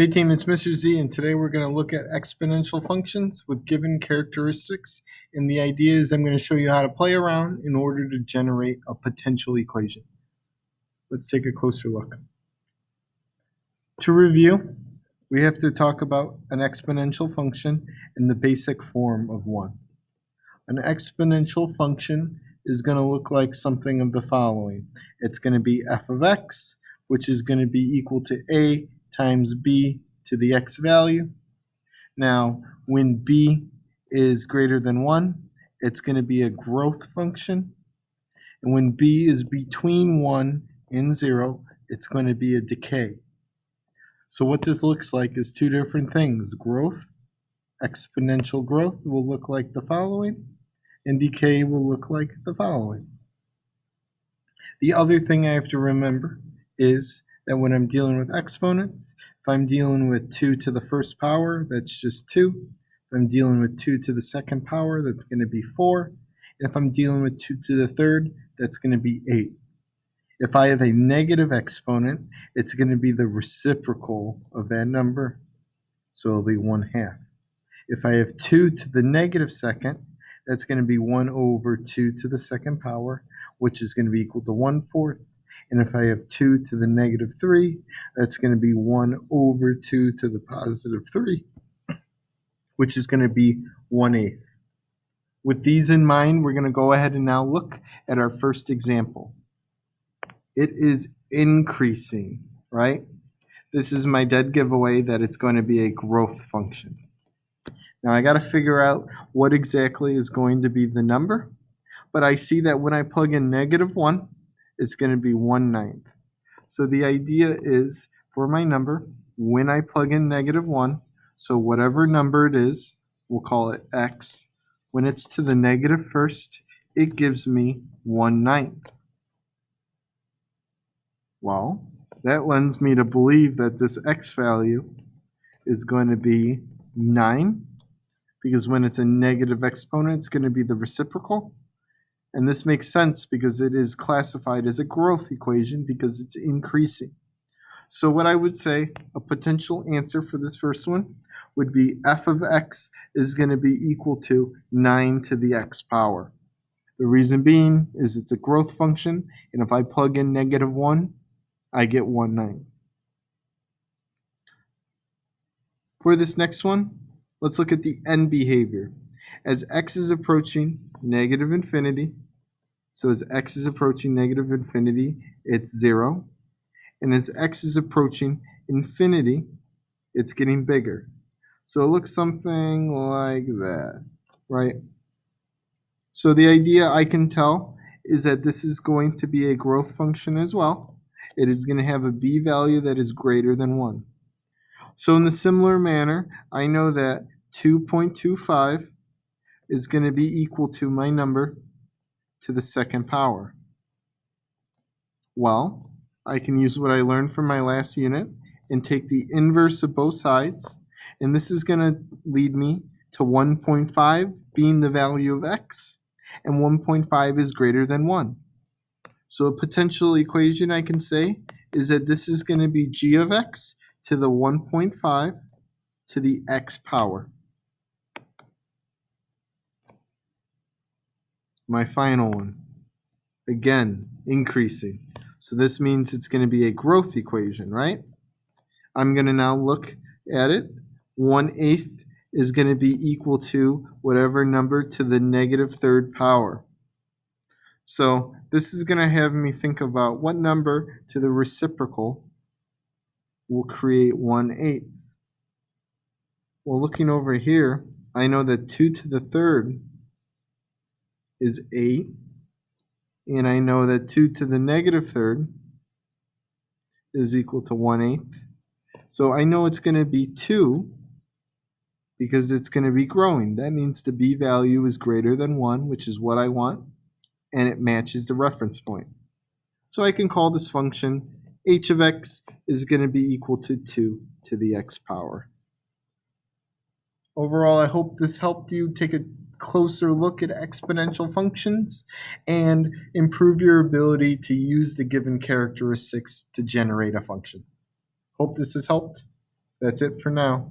Hey team, it's Mr. Z, and today we're going to look at exponential functions with given characteristics. And the idea is I'm going to show you how to play around in order to generate a potential equation. Let's take a closer look. To review, we have to talk about an exponential function in the basic form of one. An exponential function is going to look like something of the following. It's going to be f of x, which is going to be equal to a times b to the x value. Now, when b is greater than 1, it's going to be a growth function. And when b is between 1 and 0, it's going to be a decay. So what this looks like is two different things. Growth, exponential growth, will look like the following, and decay will look like the following. The other thing I have to remember is that when I'm dealing with exponents, if I'm dealing with 2 to the first power, that's just 2. If I'm dealing with 2 to the second power, that's going to be 4. And if I'm dealing with 2 to the third, that's going to be 8. If I have a negative exponent, it's going to be the reciprocal of that number, so it'll be 1/2. If I have 2 to the negative second, that's going to be 1 over 2 to the second power, which is going to be equal to 1/4. And if I have 2 to the negative 3, that's going to be 1 over 2 to the positive 3, which is going to be 1/8. With these in mind, we're going to go ahead and now look at our first example. It is increasing, right? This is my dead giveaway that it's going to be a growth function. Now I got to figure out what exactly is going to be the number, but I see that when I plug in -1, it's going to be 1/9. So the idea is for my number, when I plug in -1, so whatever number it is, we'll call it x. When it's to the negative first, it gives me 1/9. Well, that lends me to believe that this x value is going to be 9, because when it's a negative exponent, it's going to be the reciprocal. And this makes sense because it is classified as a growth equation because it's increasing. So what I would say, a potential answer for this first one would be f of x is going to be equal to 9 to the x power. The reason being is it's a growth function, and if I plug in -1, I get 1/9. For this next one, let's look at the end behavior. As x is approaching negative infinity, so as x is approaching negative infinity, it's 0. And as x is approaching infinity, it's getting bigger. So it looks something like that, right? So the idea I can tell is that this is going to be a growth function as well. It is going to have a b value that is greater than 1. So in a similar manner, I know that 2.25 is going to be equal to my number to the second power. Well, I can use what I learned from my last unit and take the inverse of both sides, and this is going to lead me to 1.5 being the value of x, and 1.5 is greater than 1. So a potential equation I can say is that this is going to be g of x to the 1.5 to the x power. My final one, again, increasing. So this means it's going to be a growth equation, right? I'm going to now look at it. 1/8 is going to be equal to whatever number to the negative third power. So this is going to have me think about what number to the reciprocal will create 1/8. Well, looking over here, I know that 2 to the third is 8, and I know that 2 to the negative third is equal to 1/8. So I know it's going to be 2 because it's going to be growing. That means the b value is greater than 1, which is what I want, and it matches the reference point. So I can call this function h of x is going to be equal to 2 to the x power. Overall, I hope this helped you take a closer look at exponential functions and improve your ability to use the given characteristics to generate a function. Hope this has helped. That's it for now.